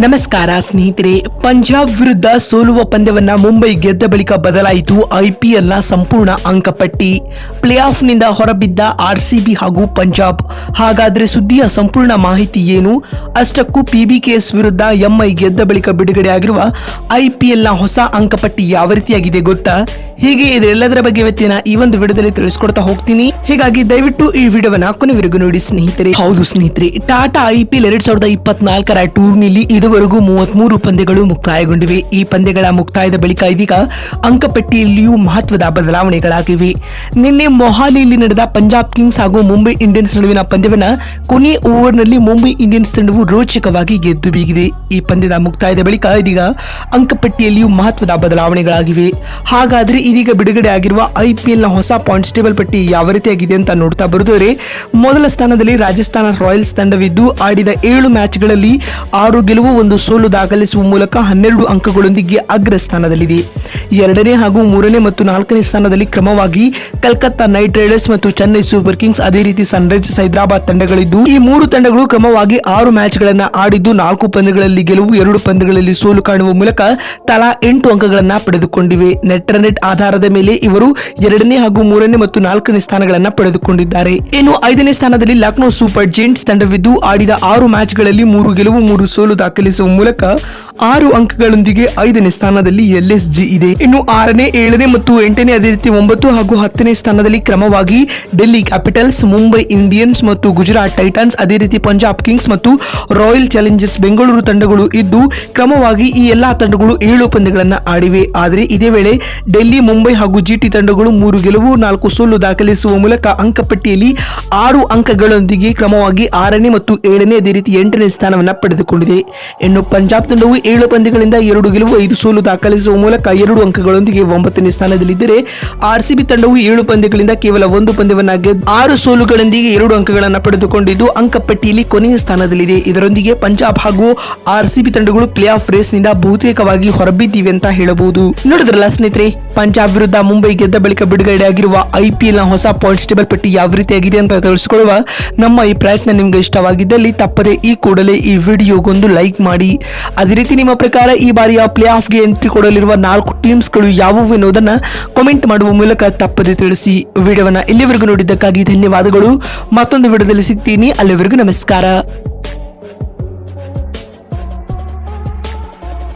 ನಮಸ್ಕಾರ ಸ್ನೇಹಿತರೆ. ಪಂಜಾಬ್ ವಿರುದ್ಧ ಸೋಲುವ ಪಂದ್ಯವನ್ನ ಮುಂಬೈ ಗೆದ್ದ ಬಳಿಕ ಬದಲಾಯಿತು ಐಪಿಎಲ್ ನ ಸಂಪೂರ್ಣ ಅಂಕಪಟ್ಟಿ. ಪ್ಲೇ ಆಫ್ ನಿಂದ ಹೊರಬಿದ್ದ ಆರ್ಸಿಬಿ ಹಾಗೂ ಪಂಜಾಬ್. ಹಾಗಾದ್ರೆ ಸುದ್ದಿಯ ಸಂಪೂರ್ಣ ಮಾಹಿತಿ ಏನು? ಅಷ್ಟಕ್ಕೂ ಪಿಬಿಕೆಎಸ್ ವಿರುದ್ಧ ಎಂಐ ಗೆದ್ದ ಬಳಿಕ ಬಿಡುಗಡೆಯಾಗಿರುವ ಐಪಿಎಲ್ ನ ಹೊಸ ಅಂಕಪಟ್ಟಿ ಯಾವ ರೀತಿಯಾಗಿದೆ ಗೊತ್ತಾ? ಹೀಗೆ ಇದೆಲ್ಲದರ ಬಗ್ಗೆ ಇವತ್ತಿನ ಈ ಒಂದು ವಿಡಿಯೋದಲ್ಲಿ ತಿಳಿಸ್ಕೊಡ್ತಾ ಹೋಗ್ತೀನಿ. ಹೀಗಾಗಿ ದಯವಿಟ್ಟು ಈ ವಿಡಿಯೋವನ್ನ ಕೊನೆವರೆಗೂ ನೋಡಿ ಸ್ನೇಹಿತರೆ. ಹೌದು ಸ್ನೇಹಿತರೆ, ಟಾಟಾ ಐಪಿಎಲ್ 2024ರ ಟೂರ್ನಿಲಿ ಇದುವರೆಗೂ 33 ಪಂದ್ಯಗಳು ಮುಕ್ತಾಯಗೊಂಡಿವೆ. ಈ ಪಂದ್ಯಗಳ ಮುಕ್ತಾಯದ ಬಳಿಕ ಇದೀಗ ಅಂಕಪಟ್ಟಿಯಲ್ಲಿಯೂ ಮಹತ್ವದ ಬದಲಾವಣೆಗಳಾಗಿವೆ. ನಿನ್ನೆ ಮೊಹಾಲಿಯಲ್ಲಿ ನಡೆದ ಪಂಜಾಬ್ ಕಿಂಗ್ಸ್ ಹಾಗೂ ಮುಂಬೈ ಇಂಡಿಯನ್ಸ್ ನಡುವಿನ ಪಂದ್ಯವನ್ನ ಕೊನೆಯ ಓವರ್ನಲ್ಲಿ ಮುಂಬೈ ಇಂಡಿಯನ್ಸ್ ತಂಡವು ರೋಚಕವಾಗಿ ಗೆದ್ದು ಬೀಗಿದೆ. ಈ ಪಂದ್ಯದ ಮುಕ್ತಾಯದ ಬಳಿಕ ಇದೀಗ ಅಂಕಪಟ್ಟಿಯಲ್ಲಿಯೂ ಮಹತ್ವದ ಬದಲಾವಣೆಗಳಾಗಿವೆ. ಹಾಗಾದ್ರೆ ಇದೀಗ ಬಿಡುಗಡೆ ಆಗಿರುವ ಐಪಿಎಲ್ ನ ಹೊಸ ಪಾಯಿಂಟ್ಸ್ ಟೇಬಲ್ ಪಟ್ಟಿ ಯಾವ ರೀತಿಯಾಗಿದೆ ಅಂತ ನೋಡ್ತಾ ಬರುತ್ತದೆ. ಮೊದಲ ಸ್ಥಾನದಲ್ಲಿ ರಾಜಸ್ಥಾನ ರಾಯಲ್ಸ್ ತಂಡವಿದ್ದು ಆಡಿದ 7 ಮ್ಯಾಚ್ಗಳಲ್ಲಿ 6 ಗೆಲುವು 1 ಸೋಲು ದಾಖಲಿಸುವ ಮೂಲಕ 12 ಅಂಕಗಳೊಂದಿಗೆ ಅಗ್ರ ಸ್ಥಾನದಲ್ಲಿದೆ. ಎರಡನೇ ಹಾಗೂ ಮೂರನೇ ಮತ್ತು ನಾಲ್ಕನೇ ಸ್ಥಾನದಲ್ಲಿ ಕ್ರಮವಾಗಿ ಕಲ್ಕತ್ತಾ ನೈಟ್ ರೈಡರ್ಸ್ ಮತ್ತು ಚೆನ್ನೈ ಸೂಪರ್ ಕಿಂಗ್ಸ್, ಅದೇ ರೀತಿ ಸನ್ರೈಸರ್ಸ್ ಹೈದರಾಬಾದ್ ತಂಡಗಳಿದ್ದು ಈ 3 ತಂಡಗಳು ಕ್ರಮವಾಗಿ 6 ಮ್ಯಾಚ್ಗಳನ್ನ ಆಡಿದ್ದು 4 ಪಂದ್ಯಗಳಲ್ಲಿ ಗೆಲುವು, 2 ಪಂದ್ಯಗಳಲ್ಲಿ ಸೋಲು ಕಾಣುವ ಮೂಲಕ ತಲಾ 8 ಅಂಕಗಳನ್ನ ಪಡೆದುಕೊಂಡಿವೆ. ನೆಟ್ ರನ್ ರೇಟ್ ಆಧಾರದ ಮೇಲೆ ಇವರು 2ನೇ ಹಾಗೂ 3ನೇ ಮತ್ತು 4ನೇ ಸ್ಥಾನಗಳನ್ನ ಪಡೆದುಕೊಂಡಿದ್ದಾರೆ. ಇನ್ನು 5ನೇ ಸ್ಥಾನದಲ್ಲಿ ಲಕ್ನೋ ಸೂಪರ್ ಜೈಂಟ್ಸ್ ತಂಡವಿದ್ದು ಆಡಿದ 6 ಮ್ಯಾಚ್ಗಳಲ್ಲಿ 3 ಗೆಲುವು 3 ಸೋಲು ದಾಖಲಿಸುವ ಮೂಲಕ 6 ಅಂಕಗಳೊಂದಿಗೆ 5ನೇ ಸ್ಥಾನದಲ್ಲಿ ಎಲ್ಎಸ್ಜಿ ಇದೆ. ಇನ್ನು 6ನೇ, 7ನೇ ಮತ್ತು 8ನೇ, ಅದೇ ರೀತಿ 9 ಹಾಗೂ 10ನೇ ಸ್ಥಾನದಲ್ಲಿ ಕ್ರಮವಾಗಿ ಡೆಲ್ಲಿ ಕ್ಯಾಪಿಟಲ್ಸ್, ಮುಂಬೈ ಇಂಡಿಯನ್ಸ್ ಮತ್ತು ಗುಜರಾತ್ ಟೈಟನ್ಸ್, ಅದೇ ರೀತಿ ಪಂಜಾಬ್ ಕಿಂಗ್ಸ್ ಮತ್ತು ರಾಯಲ್ ಚಾಲೆಂಜರ್ಸ್ ಬೆಂಗಳೂರು ತಂಡಗಳು ಇದ್ದು ಕ್ರಮವಾಗಿ ಈ ಎಲ್ಲಾ ತಂಡಗಳು 7 ಪಂದ್ಯಗಳನ್ನ ಆಡಿವೆ. ಆದರೆ ಇದೇ ವೇಳೆ ಡೆಲ್ಲಿ, ಮುಂಬೈ ಹಾಗೂ ಜಿಟಿ ತಂಡಗಳು 3 ಗೆಲುವು 4 ಸೋಲು ದಾಖಲಿಸುವ ಮೂಲಕ ಅಂಕಪಟ್ಟಿಯಲ್ಲಿ 6 ಅಂಕಗಳೊಂದಿಗೆ ಕ್ರಮವಾಗಿ 6ನೇ ಮತ್ತು 7ನೇ, ಅದೇ ರೀತಿ 8ನೇ ಸ್ಥಾನವನ್ನ ಪಡೆದುಕೊಂಡಿದೆ. ಇನ್ನು ಪಂಜಾಬ್ ತಂಡವು 7 ಪಂದ್ಯಗಳಿಂದ 2 ಗೆಲುವು 5 ಸೋಲು ದಾಖಲಿಸುವ ಮೂಲಕ 2 ಅಂಕಗಳೊಂದಿಗೆ 9ನೇ ಸ್ಥಾನದಲ್ಲಿದ್ದರೆ ಆರ್ಸಿಬಿ ತಂಡವು 7 ಪಂದ್ಯಗಳಿಂದ ಕೇವಲ 1 ಪಂದ್ಯವನ್ನ ಗೆದ್ದು 6 ಸೋಲುಗಳೊಂದಿಗೆ 2 ಅಂಕಗಳನ್ನು ಪಡೆದುಕೊಂಡಿದ್ದು ಅಂಕಪಟ್ಟಿಯಲ್ಲಿ ಕೊನೆಯ ಸ್ಥಾನದಲ್ಲಿದೆ. ಇದರೊಂದಿಗೆ ಪಂಜಾಬ್ ಹಾಗೂ ಆರ್ಸಿಬಿ ತಂಡಗಳು ಪ್ಲೇ ಆಫ್ ರೇಸ್ ನಿಂದ ಬಹುತೇಕವಾಗಿ ಹೊರಬಿದ್ದಿವೆ ಅಂತ ಹೇಳಬಹುದು. ನೋಡಿದ್ರಲ್ಲ ಸ್ನೇಹಿತರೆ, ಪಂಜಾಬ್ ವಿರುದ್ಧ ಮುಂಬೈ ಗೆದ್ದ ಬಳಿಕ ಬಿಡುಗಡೆಯಾಗಿರುವ ಐಪಿಎಲ್ ನ ಹೊಸ ಪಾಯಿಂಟ್ಸ್ ಟೇಬಲ್ ಪಟ್ಟಿ ಯಾವ ರೀತಿಯಾಗಿದೆ ಅಂತ ತಿಳಿಸಿಕೊಳ್ಳುವ ನಮ್ಮ ಈ ಪ್ರಯತ್ನ ನಿಮ್ಗೆ ಇಷ್ಟವಾಗಿದ್ದಲ್ಲಿ ತಪ್ಪದೆ ಈ ಕೂಡಲೇ ಈ ವಿಡಿಯೋಗೊಂದು ಲೈಕ್ ಮಾಡಿ. ಅದೇ ರೀತಿ ನಿಮ್ಮ ಪ್ರಕಾರ ಈ ಬಾರಿಯ ಪ್ಲೇ ಆಫ್ಗೆ ಎಂಟ್ರಿ ಕೊಡಲಿರುವ 4 ಟೀಮ್ಸ್ಗಳು ಯಾವುವು ಎನ್ನುವುದನ್ನ ಕಾಮೆಂಟ್ ಮಾಡುವ ಮೂಲಕ ತಪ್ಪದೆ ತಿಳಿಸಿ. ವಿಡಿಯೋವನ್ನ ಇಲ್ಲಿವರೆಗೂ ನೋಡಿದ್ದಕ್ಕಾಗಿ ಧನ್ಯವಾದಗಳು. ಮತ್ತೊಂದು ವಿಡಿಯೋದಲ್ಲಿ ಸಿಗ್ತೀನಿ. ಅಲ್ಲಿವರೆಗೂ ನಮಸ್ಕಾರ.